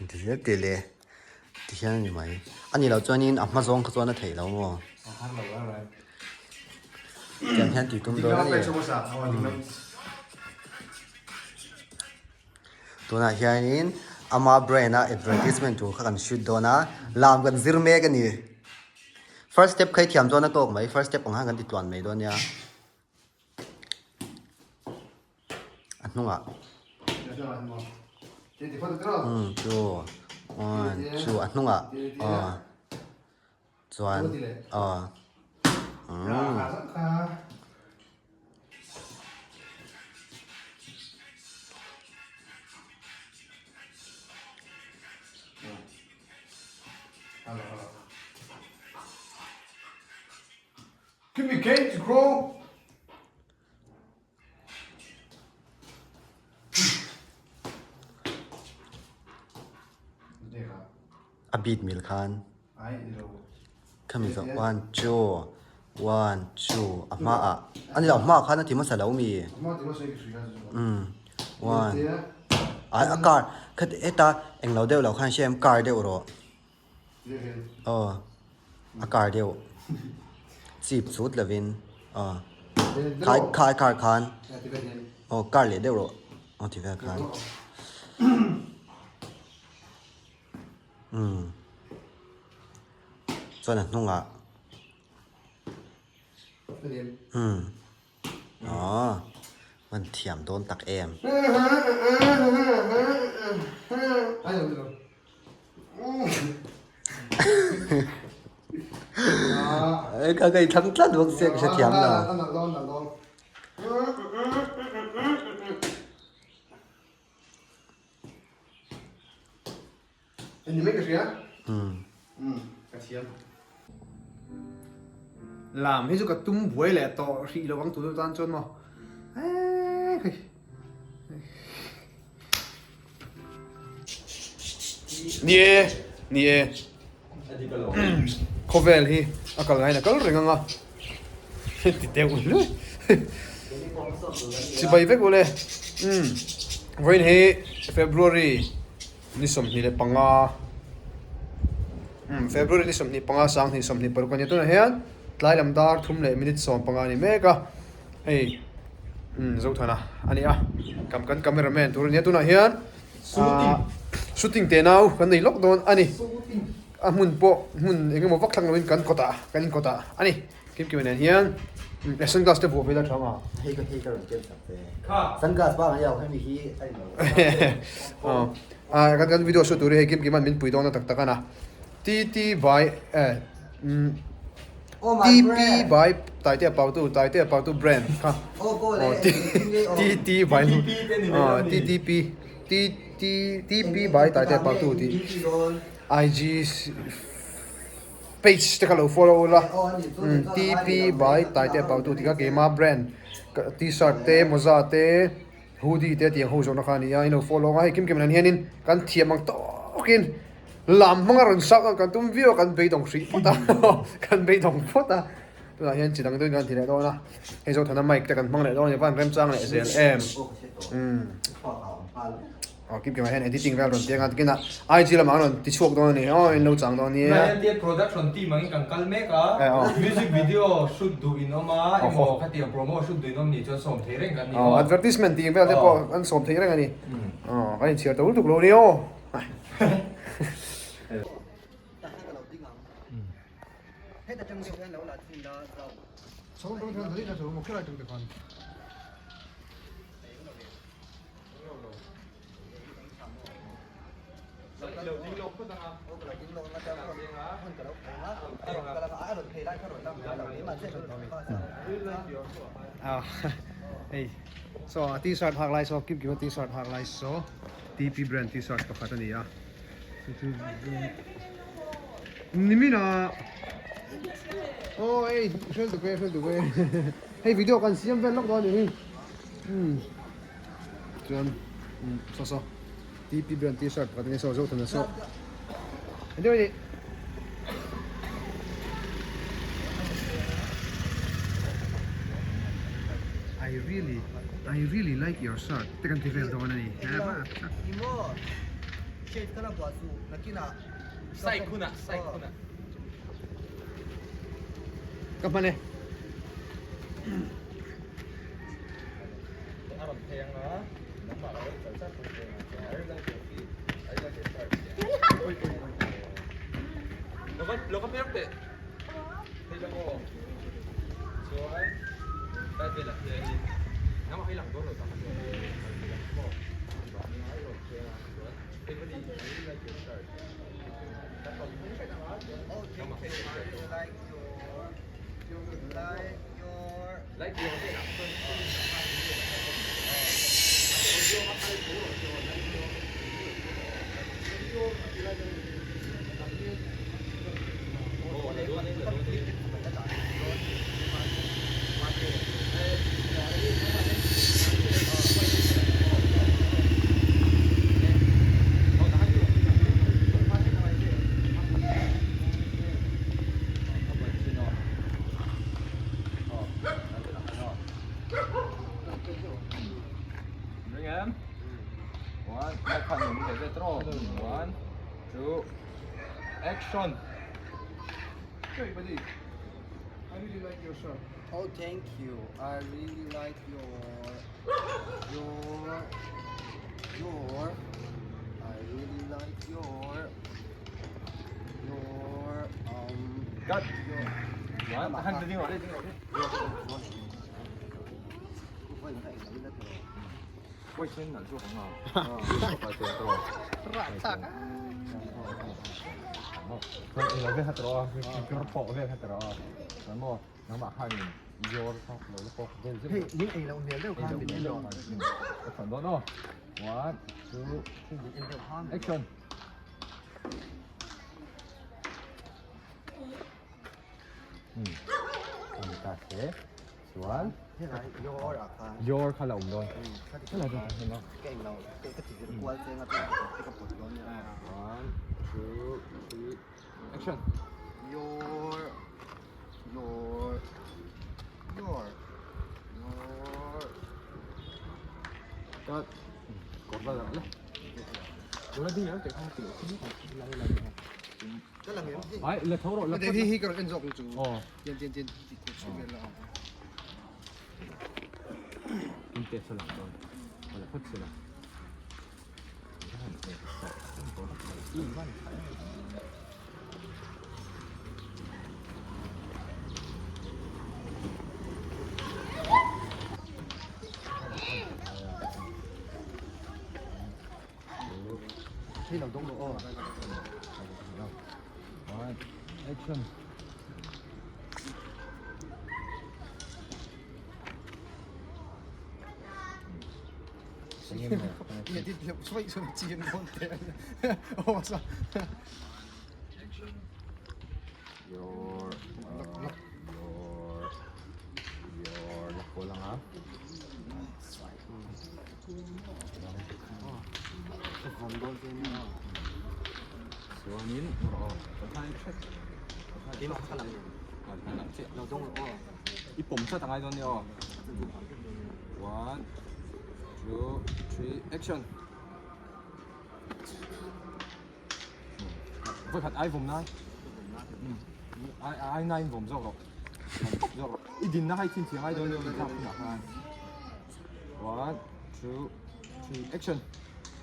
这些对嘞，这些你买，啊你老专人啊，马上可做那退了么？今天对多多那里，ตัวน่ะเฮียนี่อามาแบรนด์นะ advertisement ตัวเขากันชุดตัวนะลามกันซิร์เมกันนี่ first step ใครเทียมตัวนั้นตัวไหม first step ของห้างกันติดตัวไหมตัวเนี้ยอันนู้นอ่ะจูจูอันนู้นอ่ะส่วนGive me cake to grow. อาบีดมิลคานข้ามีสักวันจูอามาอ่ะอันนี้เรามาคันนั่นที่มันใส่แล้วมีวันอากาศคือเอตาเอ็งเราเดียวเราคันเชื่อมการเดียวหรออากาศเดียวจีบสุดเลยวินขายคันการเลยเดียวหรอที่แค่คันส่วนนั้นนุ่งอ่ะมันเถียมโดนตักแอมก็ไงทั้งตั้งดวงเสียงเถียมเราอันนี้ไม่กระเทียมกระเทียมลามให้สุกตุ้มบวยแหละต่อสีระวังตัวตานจนมั้งนี่เขาเวลฮีอากาศไงนะก็เรื่องอ่ะติดเดียวเลยสิบใบเวกเลยวันนี้ February นี่สมนี่เลยปังอ่ะFebruary นี่สมนี่ปังอ่ะสังนี่สมนี่ปรกันยังตัวนี้ฮะไล่ลำดาร์ทุ่มเลยมินิทสองปังอ่ะนี่เมกะเฮ้ยเจ้าท่านะอันนี้อ่ะกำกันคาเมราแมนตัวนี้ตัวนี้ฮะชูตติ้งเตนเอากันนี่ล็อกโดนอันนี้มุนโปมุนเองก็มาวักทางนู้นกันกดอันนี้เก็บมันเฮียนสังกัดจะบวกไปแล้วใช่ไหมเฮ้ยก็เริ่มเก็บสักแต่สังกัดบ้างอยากให้มีที่ไอ้เรากันวิดีโอสุดตัวนี้เก็บมันเป็นปุ๋ยตอนนั้นตักกันนะTP by ตายเตี้ยเป่าตู้แบรนด์ค่ะTP by TP by ตายเตี้ยเป่าตู้ที่ IG page จะก็เรา follow ละ TP by ตายเตี้ยเป่าตู้ที่ก็เกมมาแบรนด์T-shirt เต้โมซาเต้ฮูดี้เต้ที่ยังหูจงนะคะนี่ยัง follow ให้เก็บมันเฮียนินกันเทียมมังโตกินลำมังรันสักกันตุ้มวิวกันไปตรงสีพุทธะกันไปตรงพุทธะตัวเห็นจิตตังด้วยกันทีไหนตัวนะให้โซ่ทำไมแต่กันมังไหนตัวเนี่ยบ้านเริ่มสร้างเลย SLM กินกันมาเห็นไอ้ที่จริงแล้วตอนเที่ยงกันกินนะไอจีละมังนั่นที่ช่วงตัวนี้เราจังตัวนี้ไม่เดี๋ยว production team มันกันกัลเมกะ music video ชุดดูอินออกมาไอ้หมอคัดเดียวโปรโมทชุดดูอินออกนี่จนส่งเทเร่งกันนี่advertisement ทีมแล้วเดี๋ยวพออันส่งเทเร่งกันนี่ก็ยังเชียร์ตัวถูกโลนี่โอ้แต่จังสิ่งนั้นเราละที่เราสองคนทำที่จะถูกมุขอะไรจังเด็กคนเฮ้ยso T-shirt หักลาย so กิ๊บว่า T-shirt หักลาย so TP brand T-shirt กับขัดนี่อ่ะนี่มีนะโอ้ยช่วยดูเว้ยให้วิดีโอกันเสียงเป็นล็อกดาวน์นี่จนso TP brand T-shirt กับนี่ so ทั้งนั้น so เดี๋ยวนี้I really like your shirt แต่กันที่เฟลตัวนี้นะ shade kana buat su nakina Sai kuna. Kapan ni? Aram theng na. Nama ai chal cha kun theng. Ai la coffee. Ai la ke start. Lo ka mer te. Thế là cô số ấy đây đây là thế này nó mà hay làm tốt rồi tao phải làm cô đó nói rồi thế là thế có đi là chuyện trời ta còn không phải nào đó okay mà like your lấy điều thế nào Bring em. One, hai phần mình thể draw. One, two, action. Hey buddy, I really like your shirt. oh thank you I really like your I really like your Cut. One, hand đi ngồi đây. Quay trên là rất hảo. Phải tiền draw. Thôi là về hạt draw, cái bộ về hạt draw. Nó mà hai mình vô xong rồi nó về rất. hey những anh là ông đều Cái phần đó nó. One, two, action. Ta sẽ one. thế này your à Your khá là ổn rồi. Thế là được không? cái anh nào cái chỉ cái quan xem là cái bột đó nha One, two, three, action. your Cut. Còn bao giờ nữa? Rồi đi nữa, chạy không tiểu không biết là cái là gì Đấy, là thấu rồi, là But he got in job too. Ồ, Yen thì cũng chưa biết là. không tiệt sẽ làm rồi. Hoặc là phất sẽ làm. khi nào đông độ One, action. Yen thì xoay xuống chiên con tiền. Ô sao? Your lakko lang ha. còn đôi trên So, anin, tayo check. tí mà cái là nào đông độ 이쁨차 당하더니요. One, two, three, action. Với hạt ai vùng này? Ai này vùng rồi. Rồi. Idin na hay tin tiếng ai đó luôn đi thăm nào ha. One, two, three, action.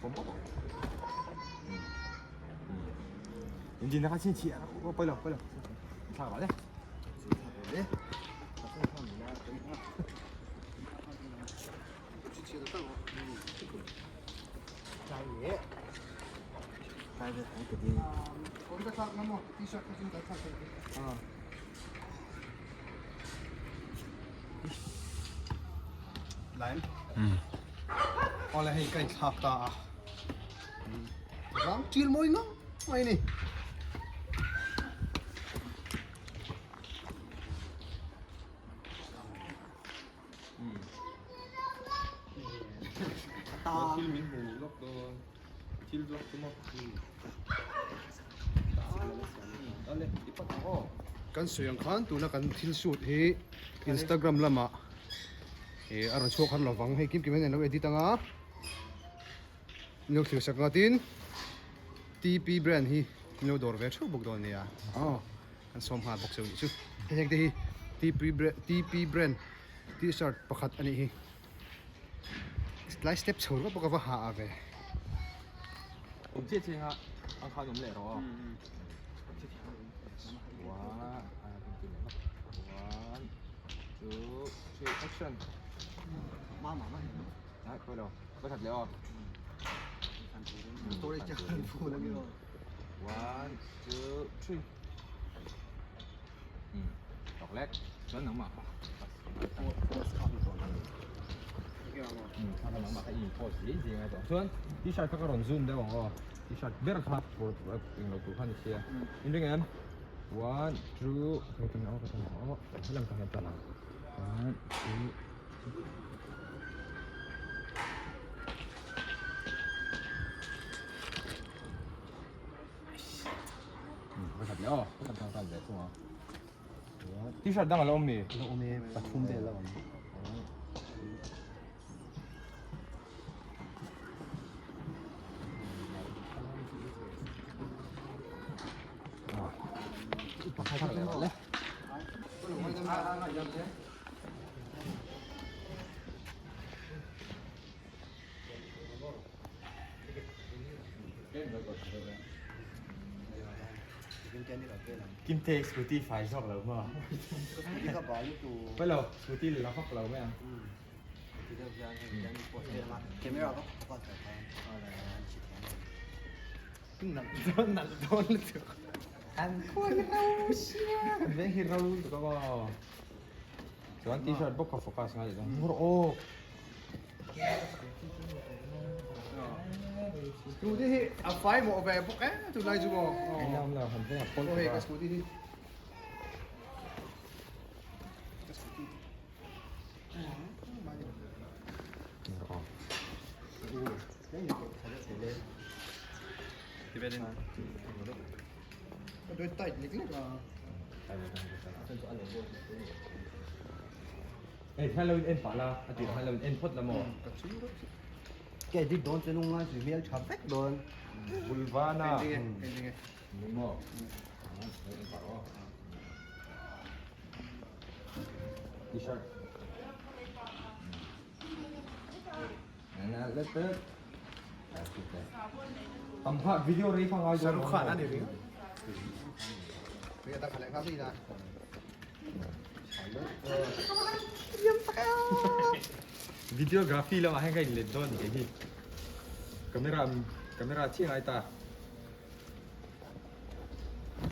Vùng bốc. Idin na hay tin tiếng. Bây giờ. Thả vào đấy. đấy cái gì cái gì cái gì Còn cái khác lắm không? T-shirt cái gì cái khác cái. Lại. Hoặc là hay cái khác ta. Ráng chiên môi ngắm. Mày này. Til min hovedlokk og til lokk og Dale, ipat ako. Kan suyang khan tu na kan thil shoot hi Instagram lama. Aran chok han lawang hei kim kim hen lo edit anga. Nok thil sak ngatin TP brand hi no dor ve chu buk don nia kan som ha bok chu heng te hi TP brand t-shirt pakhat ani hi slide step chhur ka bok wa ha ave ผมเชื่อจริงอ่ะอังคารผมเลยหรอว้าจริงๆครับone two three action มามา นะไปเลยไปถัดเลยอ่ะ ตัวได้จังฟูแล้วพี่ one two three ดอกแรกแล้วหนังหมาทำหนังหมาให้อีกโคตรจริงๆไงต่อส่วนที่ชาร์จก็ร้อนซูมได้บ้างอ๋อที่ชาร์จเบอร์ครับปวดอิงเราตัวพันเชียอินด้วยกัน one two ไปทางไหนไปทางไหนให้ลำทางกันตลอด one two ไปถัดเลยอ๋อไปทางกันเลยใช่ไหมที่ชาร์จดังอะไรอมมี่ เราเมย์ปทุมเดลแล้ว ให้ทางเลยเลยกินเทคสกูตี้ไฟชอบเราเมื่อ ที่เขาบอกอยู่ตัว ไม่เราสกูตี้หรือเราพักเราไหมอ่ะ ที่เดียวกันยังปวดเยอะมากเกมไม่เราก็ใส่แทนอะไรชิดแทน โดนเลยอันควรเราเชียร์เป็นฮีโร่ตัวก็ส่วนที่ชอบบอกกับโฟกัสไงจังโอ้ tu đi à phái bộ về bốc á tu lai chu bo ไอ้น้ำเราทำให้คน โอเคก็สกูตี้นี่ ที่เป็น โดยไต่เล็กๆอ่ะ เอ้ยถ้าเราเอ็นฝาละอาทิตย์ถ้าเราเอ็นพดละหมอ กับชิ้นรถ แกดิโดนจะนุ่งงานสิเมียชอบแฟกโดน บุลวาน่า เป็นยังไง หมอเอ็นฝาอ๋อดีช็อตนั่นเล็กเต้ทำภาพวิดีโอรีฟังเอา สรุปขาดนั่นเองเป็นตาขลังครับพี่นะ วิดีโอกราฟีแล้วมาให้ใครเล่นโดนไอ้ที่กล้องเชี่ยงไอ้ตา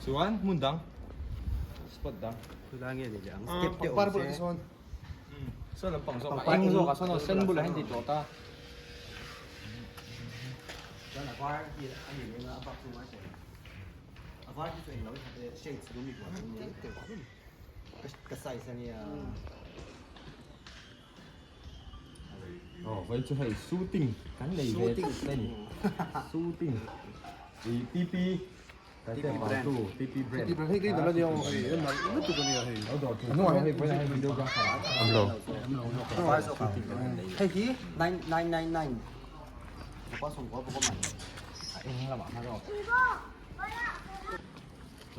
ส่วนมุนดังสปอตดัง คือล่างเงี้ยเดี๋ยว อ่า เก็บเดี๋ยว ปาร์บุลที่โซน ส่วนลำปังส่วนมาเองส่วนกับส่วนเส้นบุลให้ติดตัวตา แล้วหลังว่าที่อันนี้เนี่ยอัปซูมาเฉยอัปว่าที่ตัวเองเราทำเป็นเชดรูมิกว่าตรงนี้ก็ใส่เสนีย อ๋อไว้จะให้สู้ติ้งกันเลยเว้ยเต้นสู้ติ้งตีปีแต่เจ้าปาตูตีปีแบรนด์ ที่ประเทศที่แต่ละเดียวเฮ้ยนั่นมันตัวนี้เฮ้ย เอาดอกถูกหน่อยให้ไว้ให้วิดีโอกราฟทำโล ให้ที่999ก็ส่งก็ประมาณ เองละหมาดเรา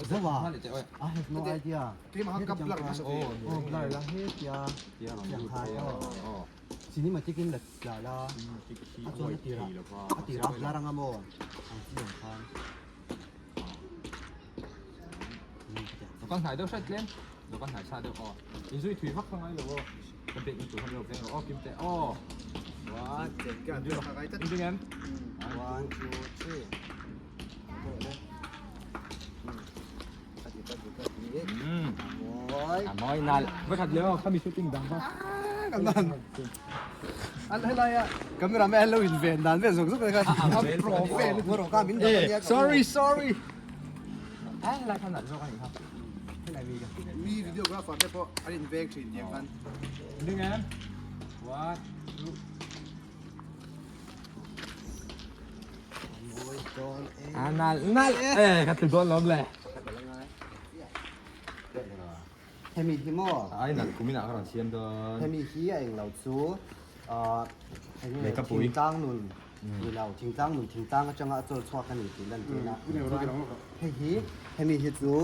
เจ้าว่า เดี๋ยวจะ I have no idea ที่มากับหลังนะ โอ้ ได้ละเฮ็ดยา เดี๋ยวเรา อย่างหาย อ๋อ ทีนี้มันจะกินแบบลาลาอาจารย์ตีระตีระลารังอโมอันที่สำคัญ เราก็ถ่ายด้วยชัดเล่นเราก็ถ่ายชาด้วยอ๋ออินซุยถุยพักข้างในหรือว่าเป็นเด็กอินซุยทำเร็วเพลงอ๋อกินแต่อ๋อว้าเจ็บกันด้วยอินซุยงั้น 1 2 3โอ้ย น้อยนานไม่ขัดเยอะถ้ามีชูตติ้งดังป่ะ กันนั่นอันอะไรอ่ะกัมเมราแมนเราอินเวนดันเป็นสุกเลยครับโปรเฟน เมื่อเรากล้ามิน sorry เอ๊ะอะไรขนาดนี้กันครับที่ไหนมีกัน มีวิดีโอกราฟได้เพราะอันนี้เวกสิ่งเดียวกัน ดึงงั้นว้า โอ้ยโดนเอง นั่นเอ๊ะขัดถึงโดนล้มเลย เฮมีที่มอ ไอ้นั่นกูมีหนักขนาดเชียมโดน เฮมีที่เองเราซูเฮมี เมกะปุ๋ย กลางนุ่น ดูเราทิ้งตั้งหนุนทิ้งตั้งก็จังอ่ะโจชอบกันอีกทีนั่นทีนะเฮ้ยให้มีฮิตรู้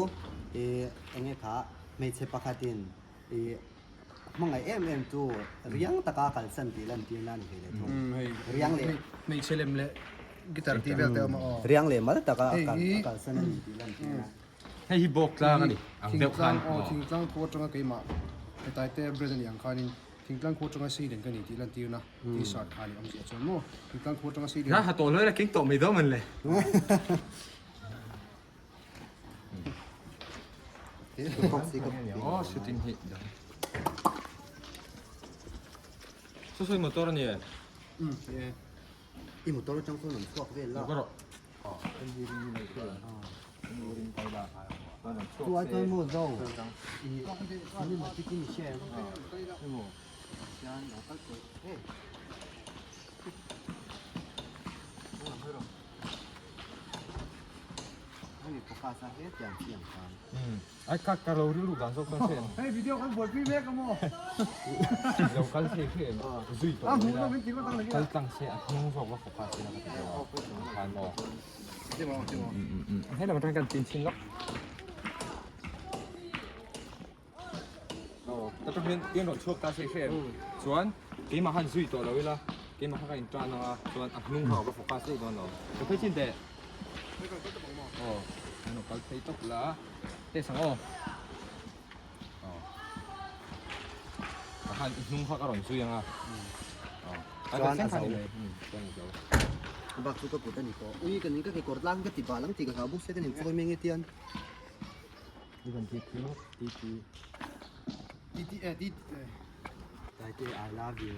เอ็งไงคะไม่ใช่ปกติมังไงจูเรียงตะกากันสันติลันทีนั่นเองเลยทุกเรียงเลย ไม่เชลมเลยกีตาร์ที่เวลเตอร์มาอ๋อ เรียงเลยมาตะกากันสันติลันทีนะ ให้ฮิบกลางกันดิอัง ทิ้ง เดียว ก กั ลาน งอ๋อทิ้งกลางโคตรจังกี่มาไอ้ตายเต้เบรดนี่อังคานินทิ้งกลางโคตรจังสี่เดือนกันนี่ที่ลันทีนะที่สอดคานิอังเสียชนโม่ทิ้งกลางโคตรจังสี่เดือน นะหาตัวเลยละกิ้งโตไม่ต้องมันเลย อ๋อชูติ้งฮิต소소히 뭐 떨어니 예 이 못 떨어 정도 는 수학 왜 라. 바로 또 아이뭐 저. 이 아니 뭐 비키니 쉐. 아니 pokasa hết chẳng chẳng kan. 아까 칼로리로 간섭한 세เฮ้ยวิดีโอกันบวชพี่เมฆกันมั้ง 요 칼세 그 주의 또 ผมต้องเป็นจริงก็ต้องเลย 칼땅세 홍석과 포카스나 간어 จริงมั้งจริงมั้ง ให้เราทำกันตีนชิ้นล็อกแต่ก็เป็นเรื่องของช่วงการเชื่อส่วนเกมมาหันสุยตัวเราเวลาเกมมาหันกันอินทรานะส่วนนุ่งเขาก็โฟกัสได้ตัวเราแต่เพื่อชินเดะอ๋อนั่นก็ใช้ตกละเตะสังอ๋อหันนุ่งเขาก็หล่นสุยยังอ่ะอันนั้นเส้นทางเลยเส้นเดียว Bak suka puta ni ko. Ui kan ni ka kor lang ka tiba lang tiga ka bu se kan ni ko mengi tian. นี่เป็นทีทีทีที ดี Dai te I love you.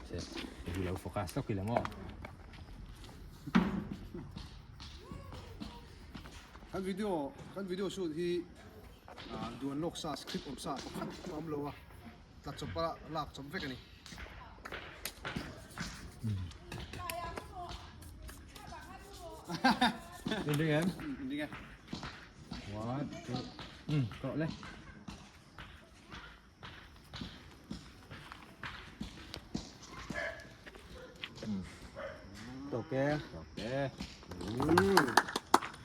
เสร็จดูเราโฟกัสต้องกินแล้วมั้ง กันวิดีโอชูที่ดูนโลกซาสคริปต์อมซาขันน้ำโลวะตัดจบปะลากจบเฟกันนี่ เป็นยังไง นี่ไง ว้าวเกาะเลยโอเค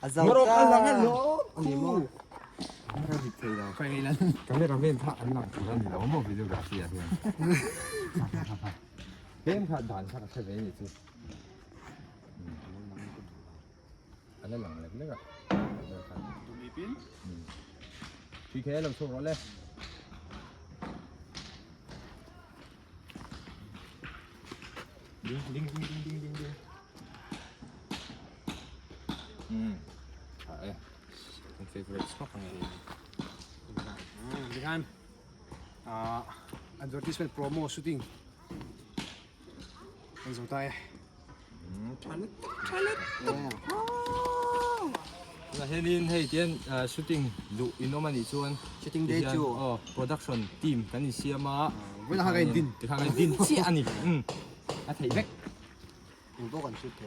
Azau Ngorok ka. alang hello. Ani mo. ใครไงล่ะ 카메라맨 다 안랑 그런데 너무 비디오그래피야 그냥 게임 카드 안 사가 새 메인이 있지 안에 랑래 내가 ดูมีปิ้น 뒤에 럼 소로래 링링링링링링 아 예. favorite spot 한 거. ดีกันadvertisement promo shooting เป็นสงสัย 나 혜린 헤이디엔 슈팅 루 이노만 이주원 Shooting day chu. 프로덕션 팀 간이 시아마 เวลาหากันดิน 하가 딘 치아니 아 대백 Ang bo kan shoot te.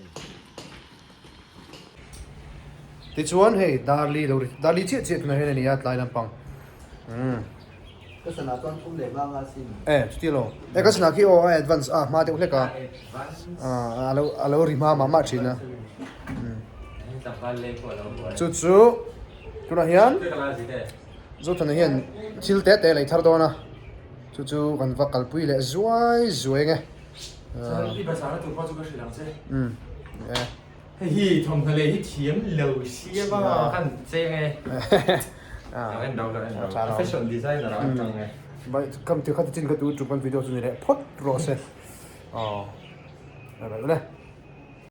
ติดชวนเฮ้ยดาร์ลีเราดาร์ลีเจี๊ยบนะเฮ้ยนี่ยัดลายลำปัง Ka sana ton thum le ba nga sim. สติโลก็สนาคีโอแอดวานซ์มาเดี๋ยวเล็กเราริมาชินะจู่ๆคุณเฮียนจู่ๆเฮียนชิลเตะเลยทาร์โดนะจู่ๆกันวักกัลปุยเลยสวยไง히 정말에 히 TM 러시아가 한 쟁에 패션 디자이너라 한장에 คำที่เขาจะจิ้นก็ดูจุกันวิดีโอสุดนี่แหละพดโรเซ่อะไรแบบนี้